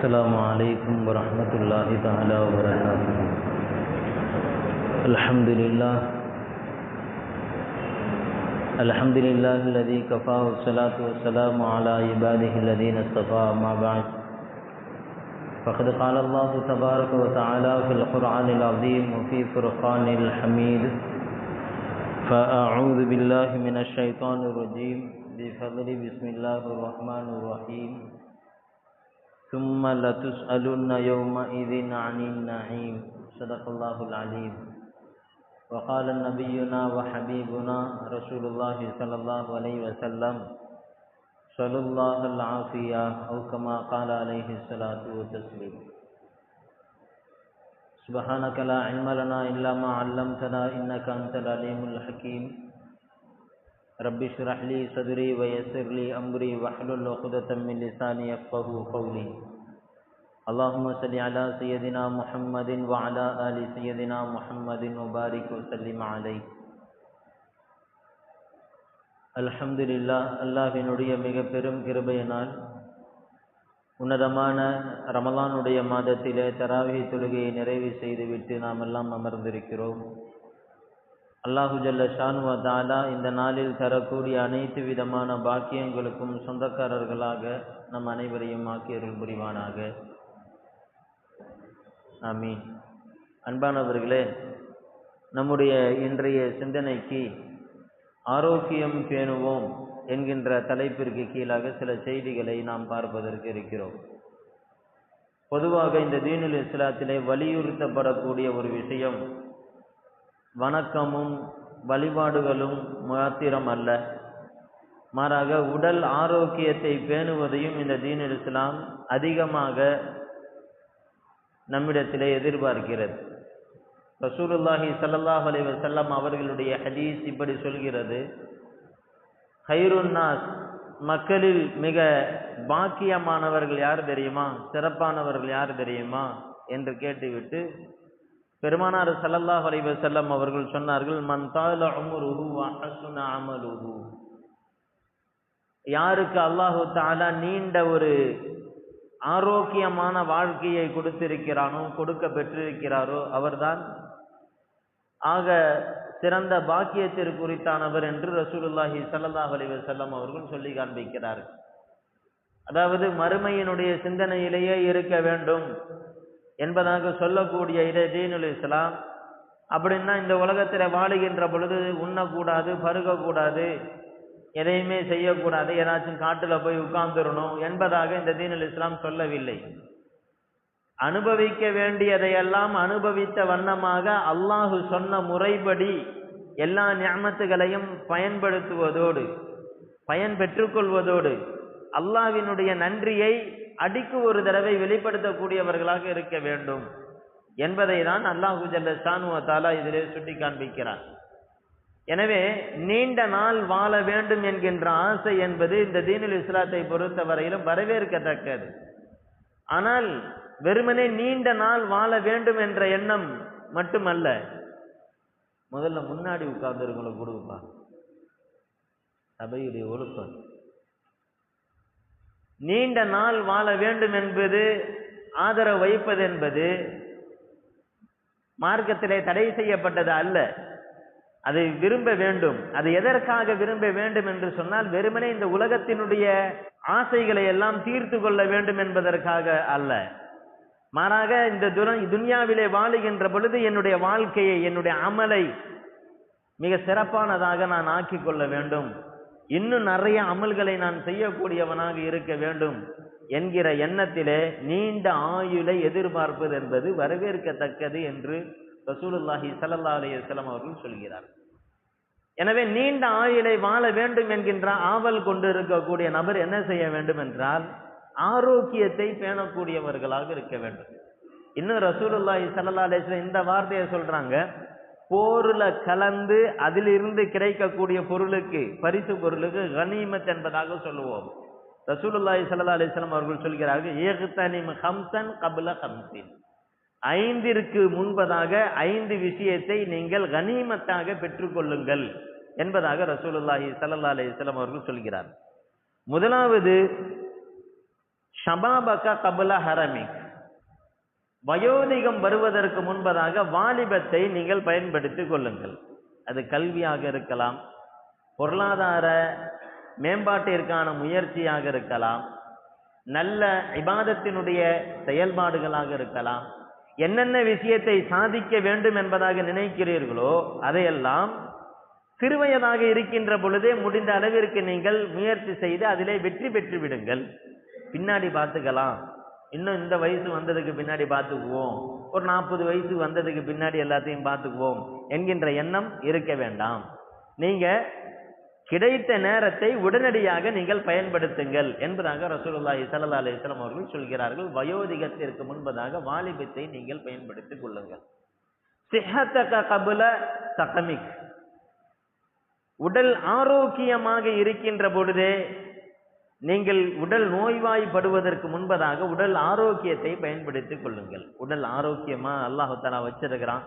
السلام عليكم ورحمة الله تعالى وبركاته. الحمد لله الذي كفى والصلاة والسلام على عباده الذين اصطفى. أما بعد فقد قال الله تبارك وتعالى في القرآن العظيم وفي فرقان الحميد: فأعوذ بالله من الشيطان الرجيم بفضل بسم الله الرحمن الرحيم. ثم لتسألن يومئذ عن النعيم. صدق الله العليم. وقال نبينا وحبيبنا رسول الله صلى الله عليه وسلم: صلى الله العافية، أو كما قال عليه الصلاة والتسليم. سبحانك لا علم لنا إلا ما علمتنا إنك أنت العليم الحكيم. رب اشرح لي صدري ويسر لي أمري واحلل عقدة من لساني يفقهوا قولي. اللهم صل على سيدنا محمد وعلى آل سيدنا محمد وبارك وسلم عليه. அல்ஹம்துலில்லாஹ். அல்லாஹ்வினுடைய மிக பெரும் கிருபையினால் உன்னதமான ரமலானுடைய மாதத்திலே தராவீஹ் தொழுகையை நிறைவு செய்துவிட்டு நாம் எல்லாம் அமர்ந்திருக்கிறோம். அல்லாஹு ஜல்ல ஷானு வ தஆலா இந்த நாளில் தரக்கூடிய அனைத்து விதமான பாக்கியங்களுக்கும் சொந்தக்காரர்களாக நம் அனைவரையும் ஆக்கி அருள் புரிவானாக. ஆமீன். அன்பானவர்களே, நம்முடைய இன்றைய சிந்தனைக்கு ஆரோக்கியம் பேணுவோம் என்கின்ற தலைப்பிற்கு கீழாக சில செய்திகளை நாம் பார்ப்பதற்கு இருக்கிறோம். பொதுவாக இந்த தீனுல் இஸ்லாத்திலே வலியுறுத்தப்படக்கூடிய ஒரு விஷயம் வணக்கமும் வழிபாடுகளும் மாத்திரம் அல்ல, மாறாக உடல் ஆரோக்கியத்தை பேணுவதையும் இந்த தீனுல் இஸ்லாம் அதிகமாக நம்மிடத்திலே எதிர்பார்க்கிறது. ரசூலுல்லாஹி ஸல்லல்லாஹு அலைஹி வஸல்லம் அவர்களுடைய ஹதீஸ் இப்படி சொல்கிறது: ஹைருன் நாஸ், மக்களில் மிக பாக்கியமானவர்கள் யார் தெரியுமா, சிறப்பானவர்கள் யார் தெரியுமா என்று கேட்டுவிட்டு பெருமானார் ஸல்லல்லாஹு அலைஹி வஸல்லம் அவர்கள் சொன்னார்கள்: மன் தால உம்ருஹு வ ஹஸன அமலுஹு. யாருக்கு அல்லாஹு தஆலா நீண்ட ஒரு ஆரோக்கியமான வாழ்க்கையை கொடுத்திருக்கிறானோ, கொடுக்க பெற்றிருக்கிறாரோ அவர்தான் ஆக சிறந்த பாக்கியத்திற்கு உரித்தானவர் என்று ரசூலுல்லாஹி ஸல்லல்லாஹு அலைஹி வஸல்லம் அவர்கள் சொல்லி காண்பிக்கிறார்கள். அதாவது மறுமையினுடைய சிந்தனையிலேயே இருக்க வேண்டும் என்பதாக சொல்லக்கூடிய இதே தீனுல் இஸ்லாம். அப்படின்னா இந்த உலகத்தில் வாழுகின்ற பொழுது உண்ணக்கூடாது, பருகக்கூடாது, எதையுமே செய்யக்கூடாது, ஏதாச்சும் காட்டில் போய் உட்கார்ந்துடணும் என்பதாக இந்த தீனுல் இஸ்லாம் சொல்லவில்லை. அனுபவிக்க வேண்டியதையெல்லாம் அனுபவித்த வண்ணமாக அல்லாஹு சொன்ன முறைப்படி எல்லா நிஅமத்துகளையும் பயன்படுத்துவதோடு, பயன் பெற்றுக்கொள்வதோடு, அல்லாஹ்வினுடைய நன்றியை அடிக்கு ஒரு தடவை வெளிப்படுத்தக்கூடியவர்களாக இருக்க வேண்டும் என்பதை தான் அல்லாஹு ஜல்ல ஷானு வ தஆலா இதிலே சுட்டி காண்பிக்கிறார். எனவே நீண்ட நாள் வாழ வேண்டும் என்கின்ற ஆசை என்பது இந்த தீனுல் இஸ்லாத்தை பொறுத்தவரையிலும் வரவேற்கத்தக்கது. ஆனால் வெறுமனே நீண்ட நாள் வாழ வேண்டும் என்ற எண்ணம் மட்டுமல்ல. முதல்ல முன்னாடி உட்கார்ந்தவர்களை கொடுப்பா, சபையுடைய ஒழுக்கம். நீண்ட நாள் வாழ வேண்டும் என்பது, ஆதரவு வைப்பது என்பது மார்க்கத்திலே தடை செய்யப்பட்டது அல்ல. அதை விரும்ப வேண்டும். அது எதற்காக விரும்ப வேண்டும் என்று சொன்னால், வெறுமனே இந்த உலகத்தினுடைய ஆசைகளை எல்லாம் தீர்த்து கொள்ள வேண்டும் என்பதற்காக அல்ல. மாறாக இந்த துன்யாவிலே வாழுகின்ற பொழுது என்னுடைய வாழ்க்கையை, என்னுடைய அமலை மிக சிறப்பானதாக நான் ஆக்கிக் கொள்ள வேண்டும், இன்னும் நிறைய அமல்களை நான் செய்யக்கூடியவனாக இருக்க வேண்டும் என்கிற எண்ணத்திலே நீண்ட ஆயுளை எதிர்பார்ப்பது என்பது வரவேற்கத்தக்கது என்று ரசூலுல்லாஹி ஸல்லல்லாஹு அலைஹி வஸல்லம் அவர்கள் சொல்கிறார். எனவே நீண்ட ஆயுளை வாழ வேண்டும் என்கின்ற ஆவல் கொண்டு இருக்கக்கூடிய நபர் என்ன செய்ய வேண்டும் என்றால், ஆரோக்கியத்தை பேணக்கூடியவர்களாக இருக்க வேண்டும். இன்னும் ரசூலுல்லாஹி ஸல்லல்லாஹு அலைஹி வஸல்லம் இந்த வார்த்தையை சொல்றாங்க: போர்ல கலந்து அதிலிருந்து கிடைக்கக்கூடிய பொருளுக்கு, பரிசு பொருளுக்கு கனீமத் என்பதாக சொல்லுவோம். ரசூலுல்லாஹி ஸல்லல்லாஹு அலைஹி வஸல்லம் அவர்கள் சொல்கிறார்கள்: இஹ்தனிம் ஹம்ஸன் கப்ல ஹம்ஸின். 5ற்கு முன்பதாக 5 விஷயத்தை நீங்கள் கனீமத்தாக பெற்றுக்கொள்ளுங்கள் என்பதாக ரசூலுல்லாஹி ஸல்லல்லாஹு அலைஹி வஸல்லம் அவர்கள் சொல்கிறார். முதலாவது ஷபாபக கபுல ஹரமிக், வயோதிகம் வருவதற்கு முன்பதாக வாலிபத்தை நீங்கள் பயன்படுத்திக் கொள்ளுங்கள். அது கல்வியாக இருக்கலாம், பொருளாதார மேம்பாட்டிற்கான முயற்சியாக இருக்கலாம், நல்ல இபாதத்தினுடைய செயல்பாடுகளாக இருக்கலாம். என்னென்ன விஷயத்தை சாதிக்க வேண்டும் என்பதாக நினைக்கிறீர்களோ அதையெல்லாம் சிறுவயதாக இருக்கின்ற பொழுதே முடிந்த அளவிற்கு நீங்கள் முயற்சி செய்து அதிலே வெற்றி பெற்று விடுங்கள். பின்னாடி பார்த்துக்கலாம், இன்னும் இந்த வயசு வந்ததுக்கு பின்னாடி பார்த்துக்குவோம், ஒரு 40 வயசு வந்ததுக்கு பின்னாடி எல்லாத்தையும் பார்த்துக்குவோம் என்கின்ற எண்ணம் இருக்க வேண்டாம். நீங்க கிடைத்த நேரத்தை உடனடியாக நீங்கள் பயன்படுத்துங்கள் என்பதாக ரசூலுல்லாஹி ஸல்லல்லாஹு அலைஹி வஸல்லம் அவர்கள் சொல்கிறார்கள். வயோதிகத்திற்கு முன்பதாக வாலிபத்தை நீங்கள் பயன்படுத்திக் கொள்ளுங்கள். சிஹத்தக கபுல சகமிக், உடல் ஆரோக்கியமாக இருக்கின்ற பொழுதே நீங்கள் உடல் நோய்வாய்ப்படுவதற்கு முன்பதாக உடல் ஆரோக்கியத்தை பயன்படுத்திக் கொள்ளுங்கள். உடல் ஆரோக்கியமா அல்லாஹு தஆலா வச்சிருக்கிறான்.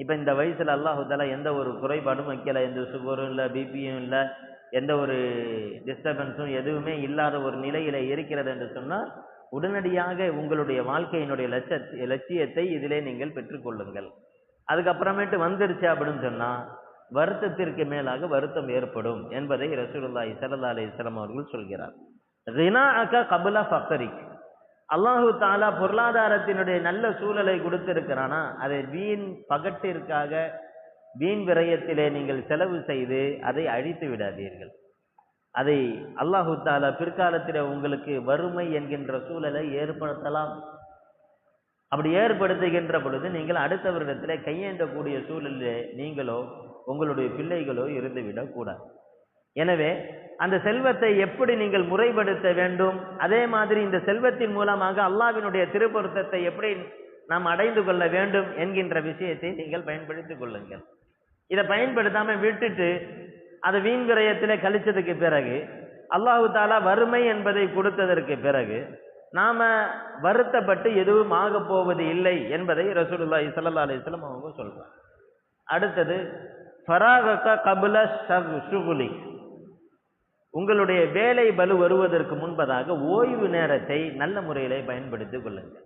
இப்ப இந்த வயசுல அல்லாஹு தஆலா எந்த ஒரு குறைபாடும் வைக்கல, எந்த சுகரும் இல்லை, பிபியும் இல்லை, எந்த ஒரு டிஸ்டர்பன்ஸும் எதுவுமே இல்லாத ஒரு நிலையில இருக்கிறது என்று சொன்னால் உடனடியாக உங்களுடைய வாழ்க்கையினுடைய லட்சியத்தை இதிலே நீங்கள் பெற்றுக்கொள்ளுங்கள். அதுக்கப்புறமேட்டு வந்துருச்சு அப்படின்னு சொன்னா வருத்தத்திற்கு மேலாக வருத்தம் ஏற்படும் என்பதை ரசூலுல்லாஹி ஸல்லல்லாஹு அலைஹி வஸல்லம் அவர்கள் சொல்கிறார். கினாஅக கபுல ஃபக்ரிக், அல்லாஹு தஆலா பொருளாதாரத்தினுடைய நல்ல சூழலை கொடுத்திருக்கிறானா அதை வீண் பகட்டிற்காக வீண் விரயத்திலே நீங்கள் செலவு செய்து அதை அழித்து விடாதீர்கள். அதை அல்லாஹு தஆலா பிற்காலத்திலே உங்களுக்கு வறுமை என்கின்ற சூழலை ஏற்படுத்தலாம். அப்படி ஏற்படுத்துகின்ற பொழுது நீங்கள் அடுத்தவரிடத்திலே கையேண்டக்கூடிய சூழலிலே நீங்களோ உங்களுடைய பிள்ளைகளோ இருந்துவிடக் கூடாது. எனவே அந்த செல்வத்தை எப்படி நீங்கள் முறைப்படுத்த வேண்டும், அதே மாதிரி இந்த செல்வத்தின் மூலமாக அல்லாஹ்வினுடைய திருப்பொருத்தத்தை எப்படி நாம் அடைந்து கொள்ள வேண்டும் என்கின்ற விஷயத்தை நீங்கள் பயன்படுத்திக் கொள்ளுங்கள். இதை பயன்படுத்தாம விட்டுட்டு அதை வீண் விரயத்திலே கழிச்சதுக்கு பிறகு அல்லாஹு தஆலா வறுமை என்பதை கொடுத்ததற்கு பிறகு நாம வருத்தப்பட்டு எதுவும் ஆக போவது இல்லை என்பதை ரசூலுல்லாஹி ஸல்லல்லாஹு அலைஹி வஸல்லம் அவங்க சொல்றாங்க. அடுத்தது ஃபராகக கபுல ஷுகுலி, உங்களுடைய வேலை பளு வருவதற்கு முன்பதாக ஓய்வு நேரத்தை நல்ல முறையிலே பயன்படுத்திக் கொள்ளுங்கள்.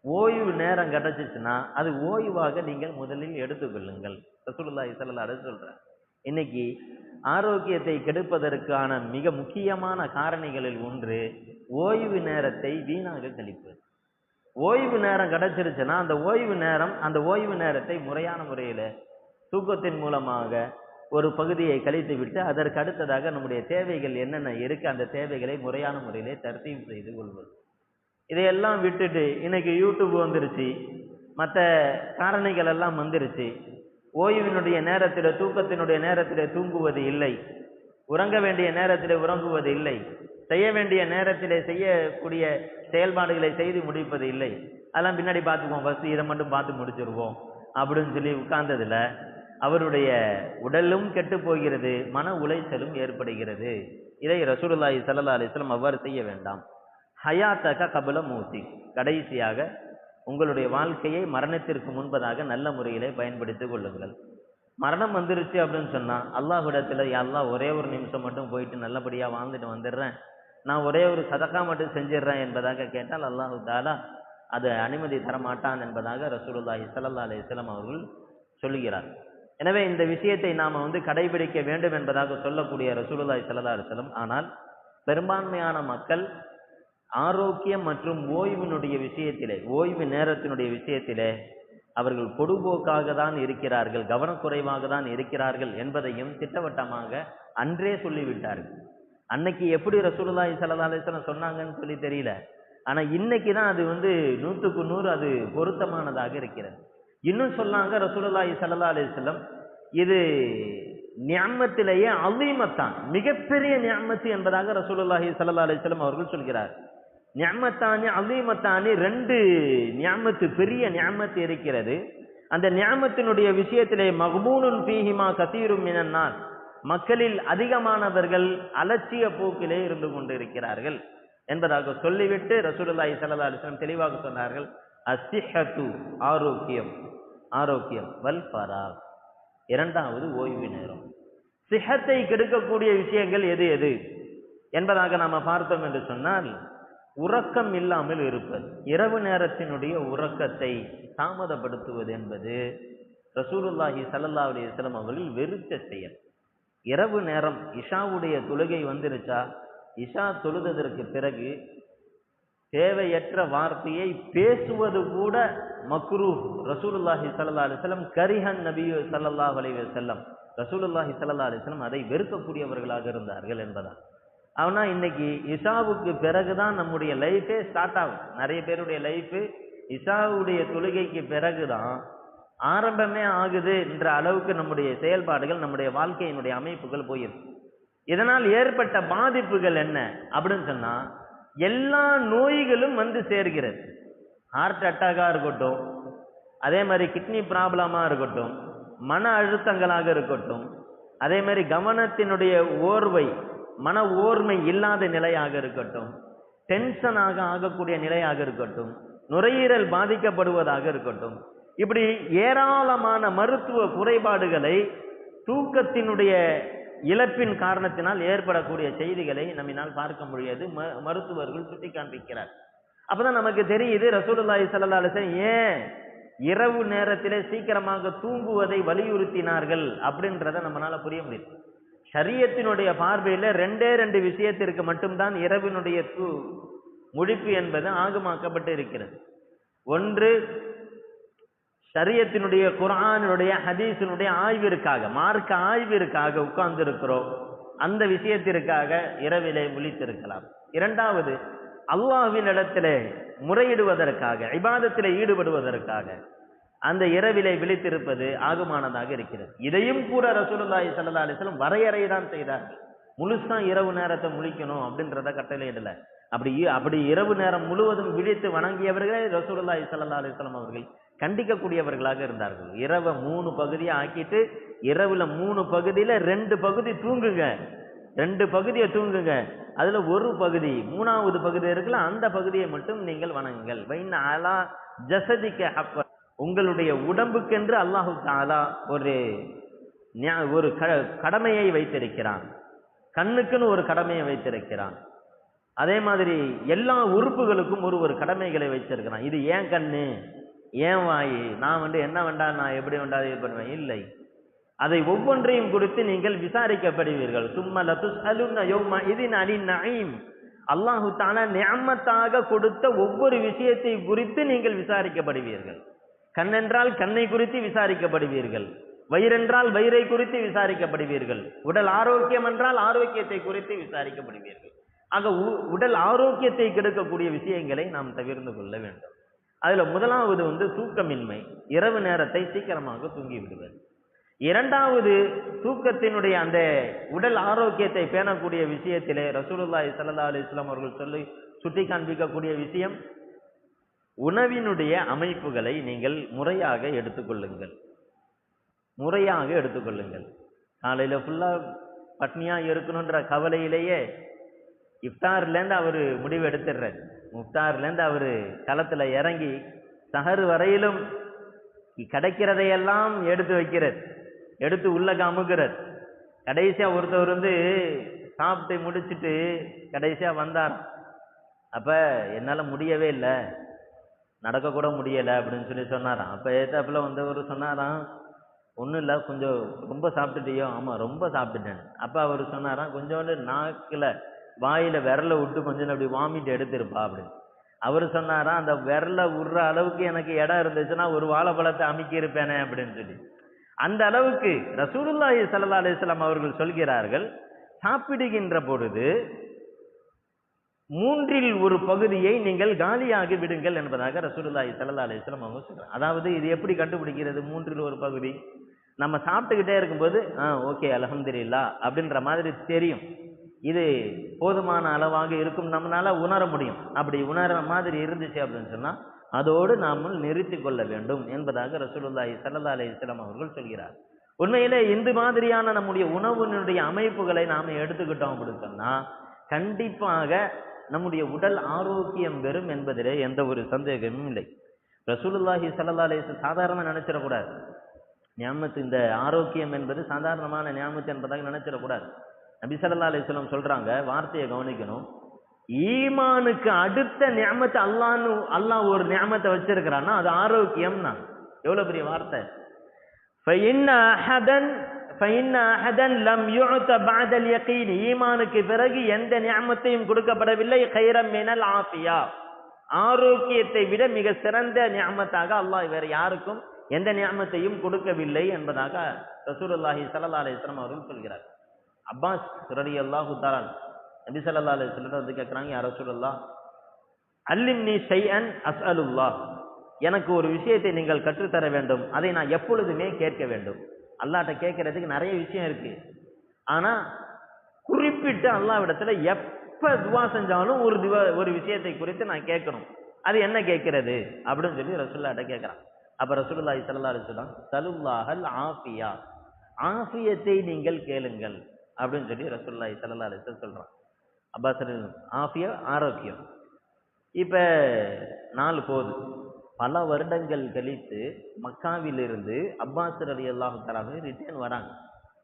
ஓய்வு நேரம் கிடைச்சிச்சுன்னா அது ஓய்வாக நீங்கள் முதலில் எடுத்துக்கொள்ளுங்கள். ரசூலுல்லாஹி ஸல்லல்லாஹு அலைஹி வஸல்லம் சொல்றாங்க. இன்னைக்கு ஆரோக்கியத்தை கெடுப்பதற்கான மிக முக்கியமான காரணிகளில் ஒன்று ஓய்வு நேரத்தை வீணாக கழிப்பது. ஓய்வு நேரம் கிடைச்சிருச்சுன்னா அந்த ஓய்வு நேரத்தை முறையான முறையில தூக்கத்தின் மூலமாக ஒரு பகுதியை கழித்து விட்டு அதற்கு அடுத்ததாக நம்முடைய தேவைகள் என்னென்ன இருக்கு அந்த தேவைகளை முறையான முறையிலே தர்த்தீப் செய்து கொள்வது. இதையெல்லாம் விட்டுட்டு இன்னைக்கு யூடியூப் வந்துருச்சு, மற்ற காரணிகள் எல்லாம் வந்துருச்சு. ஓய்வினுடைய நேரத்தில் தூக்கத்தினுடைய நேரத்தில் தூங்குவது இல்லை, உறங்க வேண்டிய நேரத்தில் உறங்குவது இல்லை, செய்ய வேண்டிய நேரத்தில் செய்யக்கூடிய செயல்பாடுகளை செய்து முடிப்பது இல்லை. அதெல்லாம் பின்னாடி பார்த்துக்குவோம், ஃபர்ஸ்ட் இதை மட்டும் பார்த்து முடிச்சிருவோம் அப்படின்னு சொல்லி உட்கார்ந்ததுல அவருடைய உடலும் கெட்டு போகிறது, மன உளைச்சலும் ஏற்படுகிறது. இதை ரசூலுல்லாஹி ஸல்லல்லாஹு அலைஹி வஸல்லம் அவ்வாறு செய்ய வேண்டாம். ஹயாத்தக கபுல மௌத்தி, கடைசியாக உங்களுடைய வாழ்க்கையை மரணத்திற்கு முன்பதாக நல்ல முறையிலே பயன்படுத்திக் கொள்ளுங்கள். மரணம் வந்துருச்சு அப்படின்னு சொன்னா அல்லாஹ்விடத்துல யா அல்லாஹ் ஒரே ஒரு நிமிஷம் மட்டும் போயிட்டு நல்லபடியா வாழ்ந்துட்டு வந்துடுறேன், நான் ஒரே ஒரு சதக்கா மட்டும் செஞ்சிடுறேன் என்பதாக கேட்டால் அல்லாஹு தஆலா அதை அனுமதி தரமாட்டான் என்பதாக ரசூலுல்லாஹி ஸல்லல்லாஹு அலைஹி வஸல்லம் அவர்கள் சொல்லுகிறார். எனவே இந்த விஷயத்தை நாம கடைபிடிக்க வேண்டும் என்பதாக சொல்லக்கூடிய ரசூலுல்லாஹி ஸல்லல்லாஹு அலைஹி வஸல்லம், ஆனால் பெரும்பான்மையான மக்கள் ஆரோக்கியம் மற்றும் ஓய்வினுடைய விஷயத்திலே, ஓய்வு நேரத்தினுடைய விஷயத்திலே அவர்கள் பொடுபோக்காக தான் இருக்கிறார்கள், கவனக்குறைவாக தான் இருக்கிறார்கள் என்பதையும் திட்டவட்டமாக அன்றே சொல்லிவிட்டார்கள். அன்னைக்கு எப்படி ரசூலுல்லாஹி ஸல்லல்லாஹு அலைஹி வஸல்லம் சொன்னாங்கன்னு சொல்லி தெரியல, ஆனா இன்னைக்கு தான் அது 100க்கு 100 அது பொருத்தமானதாக இருக்கிறது. இன்னும் சொன்னாங்க ரசூலுல்லாஹி ஸல்லல்லாஹு அலைஹி வஸல்லம், இது நிஅமத்திலேயே அலீமத்தான், மிகப்பெரிய நிஅமத்து என்பதாக ரசூலுல்லாஹி ஸல்லல்லாஹு அலைஹி வஸல்லம் அவர்கள் சொல்கிறார். நிஅமத்தானி அலீமத்தானி, 2 நிஅமத்து, பெரிய நிஅமத்து இருக்கிறது. அந்த நிஅமத்தினுடைய விஷயத்திலே மக்பூனுன் ஃபீஹிமா கஸீரும் மினன் நாஸ், மக்களில் அதிகமானவர்கள் அலட்சிய போக்கிலே இருந்து கொண்டிருக்கிறார்கள் என்பதாக சொல்லிவிட்டு ரசூலுல்லாஹி ஸல்லல்லாஹு அலைஹி வஸல்லம் தெளிவாக சொன்னார்கள், அஸ்ஸிஹத்து, ஆரோக்கியம், ஆரோக்கியம், வல் ஃபராக், இரண்டாவது ஓய்வு நேரம். சிஹத்தை கெடுக்கக்கூடிய விஷயங்கள் எது எது என்பதாக நாம பார்த்தோம் என்று சொன்னால், உறக்கம் இல்லாமல் இருப்பது, இரவு நேரத்தினுடைய உறக்கத்தை தாமதப்படுத்துவது என்பது ரசூலுல்லாஹி ஸல்லல்லாஹு அலைஹி வஸல்லம் அவர்கள் வெறுத்த செயல். இரவு நேரம் இஷாவுடைய தொழுகை வந்துருச்சா, இஷா தொழுததற்கு பிறகு தேவையற்ற வார்த்தையை பேசுவது கூட மக்ரூஹ். ரசூலுல்லாஹி ஸல்லல்லாஹு அலைஹி வஸல்லம் கரிஹன் நபியு ஸல்லல்லாஹு அலைஹி வஸல்லம், ரசூலுல்லாஹி ஸல்லல்லாஹு அலைஹி வஸல்லம் அதை வெறுக்கக்கூடியவர்களாக இருந்தார்கள் என்பதான். ஆனா இன்னைக்கு இஷாவுக்கு பிறகுதான் நம்முடைய லைஃபே ஸ்டார்ட் ஆகும். நிறைய பேருடைய லைஃப் இஷாவுடைய தொழுகைக்கு பிறகுதான் ஆரம்பமே ஆகுது என்ற அளவுக்கு நம்முடைய செயல்பாடுகள், நம்முடைய வாழ்க்கையினுடைய அமைப்புகள் போயிருக்கு. இதனால் ஏற்பட்ட பாதிப்புகள் என்ன அப்படின்னு சொன்னா, எல்லா நோய்களும் வந்து சேர்கிறது. ஹார்ட் அட்டாக்கா இருக்கட்டும், அதே மாதிரி கிட்னி ப்ராப்ளமா இருக்கட்டும், மன அழுத்தங்களாக இருக்கட்டும், அதே மாதிரி கவனத்தினுடைய ஓர்வை, மன ஓர்மை இல்லாத நிலையாக இருக்கட்டும், டென்ஷனாக ஆகக்கூடிய நிலையாக இருக்கட்டும், நுரையீரல் பாதிக்கப்படுவதாக இருக்கட்டும், இப்படி ஏராளமான மருத்துவ குறைபாடுகளை தூக்கத்தினுடைய இழப்பின் காரணத்தினால் ஏற்படக்கூடிய செய்திகளை நம்மினால் பார்க்க முடியாது. மருத்துவர்கள் சுட்டி காண்பிக்கிறார். அப்பதான் நமக்கு தெரியுது ரசூலுல்லாஹி ஸல்லல்லாஹு அலைஹி வஸல்லம் ஏன் இரவு நேரத்திலே சீக்கிரமாக தூங்குவதை வலியுறுத்தினார்கள் அப்படின்றத நம்மளால புரிய முடியும். ஷரியத்தினுடைய பார்வையில ரெண்டு விஷயத்திற்கு மட்டும்தான் இரவினுடைய முழிப்பு என்பது ஆகமாக்கப்பட்டு இருக்கிறது. ஒன்று, ஷரியத்தினுடைய குர்ஆனினுடைய ஹதீஸினுடைய ஆய்விற்காக, மார்க்க ஆய்விற்காக உட்கார்ந்து இருக்கிறோம், அந்த விஷயத்திற்காக இரவிலே முழித்திருக்கலாம். இரண்டாவது, அல்லாஹ்வின் இடத்திலே முறையிடுவதற்காக, இபாதத்திலே ஈடுபடுவதற்காக அந்த இரவிலே விழித்திருப்பது ஆகுமானதாக இருக்கிறது. இதையும் கூட ரசூலுல்லாஹி ஸல்லல்லாஹு அலைஹி வஸல்லம் வரையறை தான் செய்தார்கள். முழுசா இரவு நேரத்தை முழிக்கணும் அப்படின்றத கட்டளையிடல. அப்படி இரவு நேரம் முழுவதும் விழித்து வணங்கியவர்களே ரசூலுல்லாஹி ஸல்லல்லாஹு அலைஹி வஸல்லம் அவர்கள் கண்டிக்கக்கூடியவர்களாக இருந்தார்கள். இரவை 3 பகுதியா ஆக்கிட்டு, இரவுல 3 பகுதியில 2 பகுதி தூங்குங்க, 2 பகுதியை தூங்குங்க, அதுல ஒரு பகுதி, 3வது பகுதி இருக்குல்ல, அந்த பகுதியை மட்டும் நீங்கள் வணங்குங்கள். வைன்ன அலா ஜஸதிக ஹப்ப, உங்களுடைய உடம்புக்கென்று அல்லாஹு தஆலா ஒரு கடமையை வைத்திருக்கிறான். கண்ணுக்குன்னு ஒரு கடமையை வைத்திருக்கிறான். அதே மாதிரி எல்லா உறுப்புகளுக்கும் ஒரு கடமைகளை வைத்திருக்கிறான். இது ஏன் கண்ணு, ஏன் வாய், நான் என்ன வேண்டாம், நான் எப்படி வேண்டாம் இது பண்ணுவேன், இல்லை. அதை ஒவ்வொன்றையும் குறித்து நீங்கள் விசாரிக்கப்படுவீர்கள். சும்ம லதுஸ்அலுன யௌமஇதின் அனின் நஈம், அல்லாஹு தஆலா நிஅமத்தாக கொடுத்த ஒவ்வொரு விஷயத்தை குறித்து நீங்கள் விசாரிக்கப்படுவீர்கள். கண் என்றால் கண்ணை குறித்து விசாரிக்கப்படுவீர்கள், வயிறென்றால் வயிறை குறித்து விசாரிக்கப்படுவீர்கள், உடல் ஆரோக்கியம் என்றால் ஆரோக்கியத்தை குறித்து விசாரிக்கப்படுவீர்கள். ஆக உடல் ஆரோக்கியத்தை கெடுக்கக்கூடிய விஷயங்களை நாம் தவிர்த்து கொள்ள வேண்டும். அதுல முதலாவது தூக்கமின்மை, இரவு நேரத்தை சீக்கிரமாக தூங்கி விடுவது. இரண்டாவது, தூக்கத்தினுடைய அந்த உடல் ஆரோக்கியத்தை பேணக்கூடிய விஷயத்திலே ரசூலுல்லாஹி ஸல்லல்லாஹு அலைஹி வஸல்லம் அவர்கள் சுட்டி காண்பிக்கக்கூடிய விஷயம், உணவினுடைய அமைப்புகளை நீங்கள் முறையாக எடுத்துக்கொள்ளுங்கள். முறையாக எடுத்துக்கொள்ளுங்கள். காலையில ஃபுல்லா பட்னியா இருக்கணும்ன்ற கவலையிலேயே இஃப்தார்லேருந்து அவர் முடிவு எடுத்துடுறார். முஃப்தார்லேருந்து அவர் களத்துல இறங்கி சஹர் வரையிலும் கிடைக்கிறதையெல்லாம் எடுத்து வைக்கிறார், எடுத்து உள்ள அமுக்கிறார். கடைசியா ஒருத்தவர் சாப்பிட்டு முடிச்சுட்டு கடைசியா வந்தார். அப்ப என்னால முடியவே இல்லை, நடக்க கூட முடியலை அப்படின்னு சொன்னாராம். அப்ப ஏத்தாப்புல வந்தவர் சொன்னாராம், ஒன்றும் இல்லை, கொஞ்சம் ரொம்ப சாப்பிட்டுட்டியோ? ஆமாம், ரொம்ப சாப்பிட்டுட்டேன். அப்போ அவர் சொன்னாராம், கொஞ்சோண்டு நாக்கில் வாயில் விரலை விட்டு கொஞ்சம் அப்படி வாமிட்டு எடுத்துருப்பா அப்படின்னு. அவர் சொன்னாராம், அந்த விரலை விடுற அளவுக்கு எனக்கு இடம் இருந்துச்சுன்னா ஒரு வாழைப்பழத்தை அமுக்கி இருப்பேனே அப்படின்னு சொல்லி. அந்த அளவுக்கு ரசூலுல்லாஹி ஸல்லல்லாஹு அலைஹி வஸல்லம் அவர்கள் சொல்கிறார்கள், சாப்பிடுகின்ற பொழுது 1/3 பகுதியை நீங்கள் காலியாகி விடுங்கள் என்பதாக ரசூலுல்லாஹி ஸல்லல்லாஹு அலைஹி வஸல்லம் அவங்க சொல்றாங்க. அதாவது இது எப்படி கண்டுபிடிக்கிறது? 1/3 பகுதி நம்ம சாப்பிட்டுக்கிட்டே இருக்கும்போது ஓகே அல்ஹம்துலில்லாஹ் அப்படின்ற மாதிரி தெரியும், இது போதுமான அளவாக இருக்கும், நம்மளால உணர முடியும். அப்படி உணர மாதிரி இருந்துச்சு அப்படின்னு சொன்னா அதோடு நாம் நிறுத்தி கொள்ள வேண்டும் என்பதாக ரசூலுல்லாஹி ஸல்லல்லாஹு அலைஹி வஸல்லம் அவர்கள் சொல்கிறார். உண்மையிலே இந்த மாதிரியான நம்முடைய உணவினுடைய அமைப்புகளை நாம எடுத்துக்கிட்டோம் அப்படின்னு சொன்னா கண்டிப்பாக நம்முடைய உடல் ஆரோக்கியம் பெறும் என்பதிலே எந்த ஒரு சந்தேகமும் இல்லை. ரசூலுல்லாஹி ஸல்லல்லாஹு அலைஹி வஸல்லம் சாதாரண நினைச்சிடக்கூடாது. நியாமத்து, இந்த ஆரோக்கியம் என்பது சாதாரணமான நியாமத்து என்பதாக நினைச்சிடக்கூடாது. நபி ஸல்லல்லாஹு அலைஹி வஸல்லம் சொல்றாங்க, வார்த்தையை கவனிக்கணும், ஈமானுக்கு அடுத்த நியமத்தை அல்லாஹ் ஒரு நியமத்தை வச்சிருக்கிறான்னா அது ஆரோக்கியம் தான். எவ்வளவு பெரிய வார்த்தை. ஈமானுக்கு பிறகு எந்த நியமத்தையும் கொடுக்கப்படவில்லை. கைரம் மினல் ஆஃபியா, ஆரோக்கியத்தை விட மிக சிறந்த நியமத்தாக அல்லாஹ் வேற யாருக்கும் எந்த நியமத்தையும் கொடுக்கவில்லை என்பதாக ரசூலுல்லாஹி ஸல்லல்லாஹு அலைஹி வஸல்லம் அவர்கள் சொல்கிறார். அப்பாஸ் ரலியல்லாஹு தஆலா நபி ஸல்லல்லாஹு அலைஹி வஸல்லம் வந்து கேட்கிறாங்க, யா ரசூலல்லாஹ் அல்லிம்னி ஷைஅன் அஸ்அலுல்லாஹ், எனக்கு ஒரு விஷயத்தை நீங்கள் கற்றுத்தர வேண்டும், அதை நான் எப்பொழுதுமே கேட்க வேண்டும். அல்லாஹ்ட்ட கேட்கறதுக்கு நிறைய விஷயம் இருக்கு, ஆனா குறிப்பிட்டு அல்லாஹ்விடத்துல எப்ப துவா செஞ்சாலும் ஒரு விஷயத்தை குறித்து நான் கேட்கணும், அது என்ன கேட்கிறது அப்படின்னு சொல்லி ரசூலுல்லாஹ்ட்ட கேட்கிறான். அப்ப ரசூலுல்லாஹி ஸல்லல்லாஹு அலைஹி வஸல்லம் சலுல்லாஹல் ஆஃபியா, ஆஃபியத்தை நீங்கள் கேளுங்கள் அப்படின்னு சொல்லி ரசூலுல்லாஹி ஸல்லல்லாஹு அலைஹி வஸல்லம் சொல்றான். அப்பாஸ் ஆஃபியா ஆரோக்கியம். இப்ப நாள் போது, பல வருடங்கள் கழித்து மக்காவிலிருந்து அப்பாஸ் ரலியல்லாஹு தஆலா ரிட்டர்ன் வராங்க.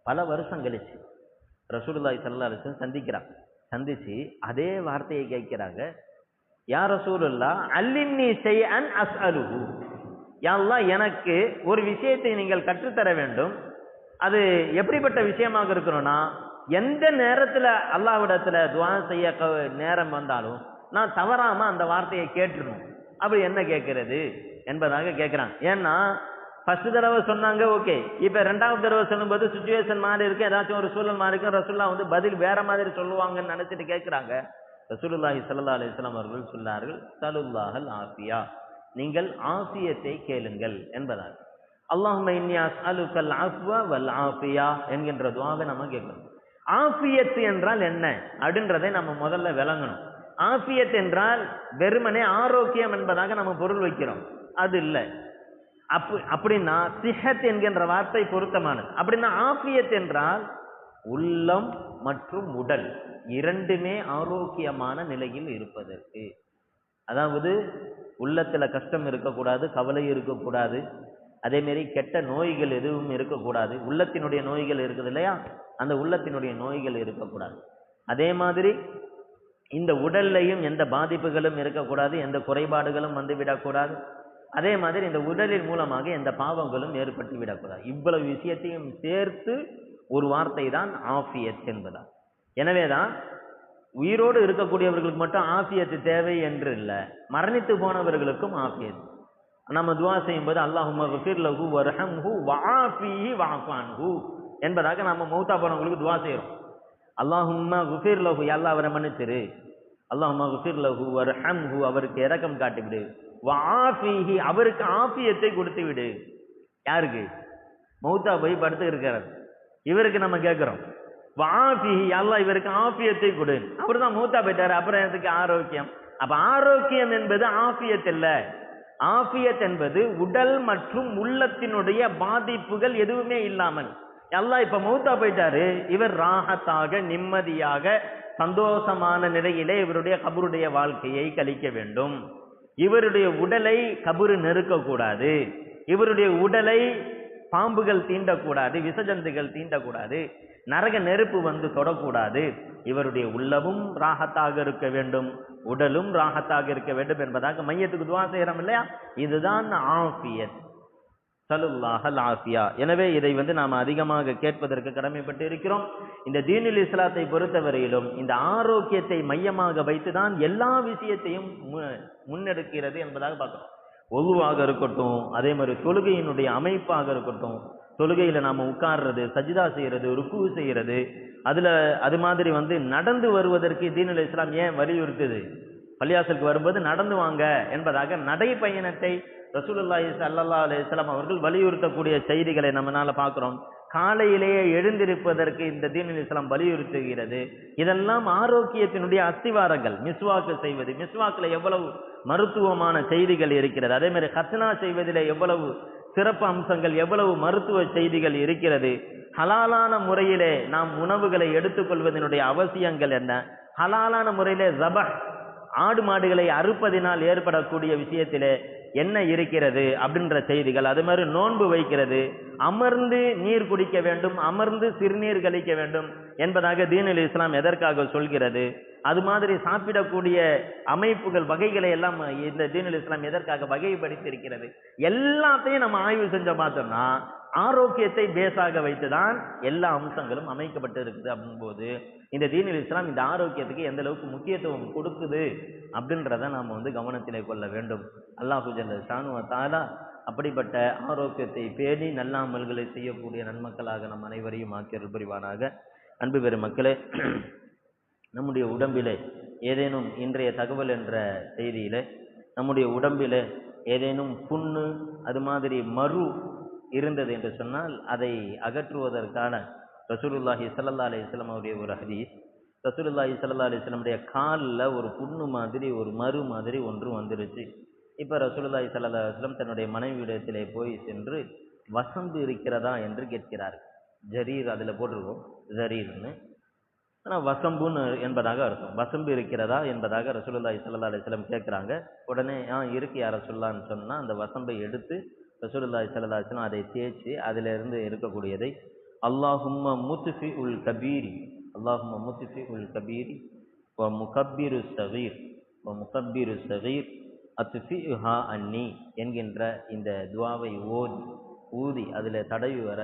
பல வருஷம் கழிச்சு ரசூலுல்லாஹி ஸல்லல்லாஹு அலைஹி வஸல்லம் சந்திக்கிறாங்க. சந்திச்சு அதே வார்த்தையை கேட்கிறாங்க, யா ரசூலுல்லாஹ் அல்லிம்னி ஷைஅன் அஸ்அலுஹு, யா அல்லாஹ் எனக்கு ஒரு விஷயத்தை நீங்கள் கற்றுத்தர வேண்டும், அது எப்படிப்பட்ட விஷயமாக இருக்கணும்னா எந்த நேரத்துல அல்லாஹ்விடத்துல துஆ செய்ய நேரம் வந்தாலும் நான் தவறாம அந்த வார்த்தையை கேட்டுடணும், அப்படி என்ன கேட்கிறது என்பதாக கேட்கிறான். ஏன்னா ஃபர்ஸ்ட் தடவை சொன்னாங்க ஓகே, இப்ப ரெண்டாவது தடவை சொல்லும்போது சுச்சுவேஷன் மாறி இருக்கு, ஏதாச்சும் ஒரு சூழல் மாறி இருக்கு, ரசூலுல்லாஹ் வந்து பதில் வேற மாதிரி சொல்லுவாங்கன்னு நினைச்சிட்டு கேட்கிறாங்க. ரசூலுல்லாஹி ஸல்லல்லாஹு அலைஹி வஸல்லம் அவர்கள் சொன்னார்கள், சலுல்லாஹல் ஆஃபியா, நீங்கள் ஆஃபியத்தை கேளுங்கள் என்பதாக. அல்லாஹும்ம இன்னி அஸ்அலுக்கல் அஃப்வ வல் ஆஃபியா என்கின்ற துஆவை நம்ம கேட்கணும். ஆஃபியத் என்றால் என்ன அப்படின்றதை நம்ம முதல்ல விளங்கணும். ஆஃபியத் என்றால் வெறுமனே ஆரோக்கியம் என்பதாக நம்ம பொருள் வைக்கிறோம், அது இல்லை. அப்படின்னா சிஹத் என்கின்ற வார்த்தை பொருத்தமானது. அப்படின்னா ஆஃபியத் என்றால் உள்ளம் மற்றும் உடல் இரண்டுமே ஆரோக்கியமான நிலையில் இருப்பதற்கு, அதாவது உள்ளத்துல கஷ்டம் இருக்கக்கூடாது, கவலை இருக்கக்கூடாது, அதே மாதிரி கெட்ட நோய்கள் எதுவும் இருக்கக்கூடாது. உள்ளத்தினுடைய நோய்கள் இருக்குது இல்லையா, அந்த உள்ளத்தினுடைய நோய்கள் இருக்கக்கூடாது. அதே மாதிரி இந்த உடல்லையும் எந்த பாதிப்புகளும் இருக்கக்கூடாது, எந்த குறைபாடுகளும் வந்து விடக்கூடாது. அதே மாதிரி இந்த உடலின் மூலமாக எந்த பாவங்களும் ஏற்பட்டு விடக்கூடாது. இவ்வளவு விஷயத்தையும் சேர்த்து ஒரு வார்த்தை தான் ஆஃபியத் என்பதா. எனவேதான் உயிரோடு இருக்கக்கூடியவர்களுக்கு மட்டும் ஆஃபியத்து தேவை என்று இல்லை, மரணித்து போனவர்களுக்கும் ஆஃபியத். நம்ம துஆ செய்யும் போது அல்லாஹும்ம ஃபிர் லஹு வர்ஹம்ஹு வஆஃபிஹி வஅஃபான்ஹு என்பதாக நம்ம மௌத்தா போனவங்களுக்கு துஆ செய்றோம். அல்லாஹும்ம ஃபிர் லஹு, யா அல்லாஹ் அவரை மன்னிச்சிரு, அல்லாஹும்ம ஃபிர் லஹு வர்ஹம்ஹு, அவருக்கு இரக்கம் காட்டி விடு, வஆஃபிஹி, அவருக்கு ஆஃபியத்தை கொடுத்து விடு. யாருக்கு? மௌத்தா போய் படுத்து இருக்கிறார் இவருக்கு நம்ம கேட்கிறோம், வஆஃபிஹி, யா அல்லாஹ் இவருக்கு ஆஃபியத்தை கொடு. அவர்தான் மௌத்தா போயிட்டாரு, அப்புறம் எதுக்கு ஆரோக்கியம்? அப்ப ஆரோக்கியம் என்பது ஆஃபியத் இல்ல. ஆஃபியத் என்பது உடல் மற்றும் உள்ளத்தினுடைய பாதிப்புகள் எதுவுமே இல்லாமல். அல்லாஹ் இப்ப மௌத்தா போயிட்டாரு, இவர் ராஹத்தாக நிம்மதியாக சந்தோஷமான நிலையிலே இவருடைய கபருடைய வாழ்க்கையை கழிக்க வேண்டும். இவருடைய உடலை கபரு நெருக்கக்கூடாது, இவருடைய உடலை பாம்புகள் தீண்டக்கூடாது, விசஜந்துகள் தீண்டக்கூடாது, நரக நெருப்பு வந்து தொடக்கூடாது. இவருடைய உள்ளமும் ராகத்தாக இருக்க வேண்டும், உடலும் ராகத்தாக இருக்க வேண்டும் என்பதாக மையத்துக்கு துஆ செய்யறோம் இல்லையா, இதுதான் ஆஃபியத். சலுல்லாஹல் ஆஃபியா. எனவே இதை நாம் அதிகமாக கேட்பதற்கு கடமைப்பட்டு இருக்கிறோம். இந்த தீனுல் இஸ்லாத்தை பொறுத்தவரையிலும் இந்த ஆரோக்கியத்தை மையமாக வைத்துதான் எல்லா விஷயத்தையும் முன்னெடுக்கிறது என்பதாக பார்க்கிறோம். ஒழுவாக இருக்கட்டும், அதே மாதிரி தொழுகையினுடைய அமைப்பாக இருக்கட்டும், தொழுகையில நாம உட்கார்றது, சஜிதா செய்யறது, ருக்கு செய்யறது, அது மாதிரி நடந்து வருவதற்கு தீனுல் இஸ்லாம் ஏன் வலியுறுத்துது? பள்ளியாசலுக்கு வரும்போது நடந்து வாங்க என்பதாக நடைப்பயணத்தை ரசூலுல்லாஹி ஸல்லல்லாஹு அலைஹி வஸல்லம் அவர்கள் வலியுறுத்தக்கூடிய செய்திகளை நம்மளால பார்க்கிறோம். காலையிலேயே எழுந்திருப்பதற்கு இந்த தீனுல் இஸ்லாம் வலியுறுத்துகிறது. இதெல்லாம் ஆரோக்கியத்தினுடைய அஸ்திவாரங்கள். மிஸ்வாக்கு செய்வது, மிஸ்வாக்குல எவ்வளவு மருத்துவமான செய்திகள் இருக்கிறது. அதே மாதிரி ஹத்னா செய்வதில் எவ்வளவு சிறப்பு அம்சங்கள், எவ்வளவு மருத்துவ செய்திகள் இருக்கிறது. ஹலாலான முறையிலே நாம் உணவுகளை எடுத்துக்கொள்வதனுடைய அவசியங்கள் என்ன, ஹலாலான முறையிலே ஜபஹ் ஆடு மாடுகளை அறுப்பதினால் ஏற்படக்கூடிய விஷயத்திலே என்ன இருக்கிறது அப்படின்ற செய்திகள். அது மாதிரி நோன்பு வைக்கிறது, அமர்ந்து நீர் குடிக்க வேண்டும், அமர்ந்து சிறுநீர் கழிக்க வேண்டும் என்பதாக தீனுல் இஸ்லாம் எதற்காக சொல்கிறது. அது மாதிரி சாப்பிடக்கூடிய அமைப்புகள் வகைகளை எல்லாம் இந்த தீனுல் இஸ்லாம் எதற்காக வகைப்படுத்தி இருக்கிறது? எல்லாத்தையும் நம்ம ஆய்வு செஞ்ச பார்த்தோம்னா ஆரோக்கியத்தை பேஸாக வைத்துதான் எல்லா அம்சங்களும் அமைக்கப்பட்டு இருக்குது. அப்படின்போது இந்த தீனுல் இஸ்லாம் இந்த ஆரோக்கியத்துக்கு எந்த அளவுக்கு முக்கியத்துவம் கொடுக்குது அப்படின்றத நாம கவனத்திலே கொள்ள வேண்டும். அல்லாஹு ஜல்ல ஷானு வ தஆலா அப்படிப்பட்ட ஆரோக்கியத்தை பேணி நல்ல அமல்களை செய்யக்கூடிய நன்மக்களாக நம் அனைவரையும் ஆக்கியருள் புரிவானாக. அன்பு பெரும் மக்களே, நம்முடைய உடம்பிலே ஏதேனும் இன்றைய தகவல் என்ற செய்தியிலே நம்முடைய உடம்பிலே ஏதேனும் புண்ணு அது மாதிரி மறு இருந்தது என்று சொன்னால் அதை அகற்றுவதற்கான ரசூலுல்லாஹி ஸல்லல்லாஹு அலைஹி வஸல்லம் அவருடைய ஒரு ஹதீஸ். ரசூலுல்லாஹி ஸல்லல்லாஹு அலைஹி வஸல்லமுடைய காலில் ஒரு புண்ணு மாதிரி ஒரு மறு மாதிரி ஒன்று வந்துருச்சு. இப்போ ரசூலுல்லாஹி ஸல்லல்லாஹு அலைஹி வஸல்லம் தன்னுடைய மனைவியிடத்திலே போய் சென்று வசம்பு இருக்கிறதா என்று கேட்கிறார். ஜரீர் அதில் போட்டிருக்கோம், ஜரீர்னு, ஆனால் வசம்புன்னு என்பதாக அர்த்தம். வசம்பு இருக்கிறதா என்பதாக ரசூலுல்லாஹி ஸல்லல்லாஹு அலைஹி வஸல்லம் கேட்குறாங்க. உடனே இருக்கு யார சொல்லலான்னு சொன்னால் அந்த வசம்பை எடுத்து ரசூலுல்லாஹி ஸல்லல்லாஹு அலைஹி வஸல்லம் அதை தேய்ச்சி அதிலிருந்து இருக்கக்கூடியதை அல்லாஹும்ம முத்ஃபி உல் கபீரி, அல்லாஹும்ம முத்ஃபி உல் கபீரி வ முகப்பிரு சகீர் வ முகப்பிரு சகீர் அத்ஃபிஹா அன்னி என்கின்ற இந்த துவாவை ஊதி அதில் தடவி வர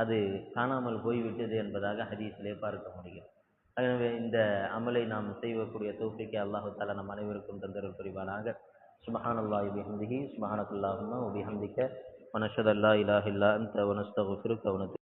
அது காணாமல் போய்விட்டது என்பதாக ஹதீஸிலே பார்க்க முடியும். எனவே இந்த அமலை நாம் செய்யக்கூடிய தௌஃபீக்கை அல்லாஹு தஆலா நம் அனைவருக்கும் தந்தருள் புரிவானாக. சுப்ஹானல்லாஹி பிஹம்திஹி சுப்ஹானக்கல்லாஹும்ம வ பிஹம்திக வ நஷ்ஹது அல்லா இலாஹா இல்லா அன்த வ நஸ்தக்ஃபிருக வ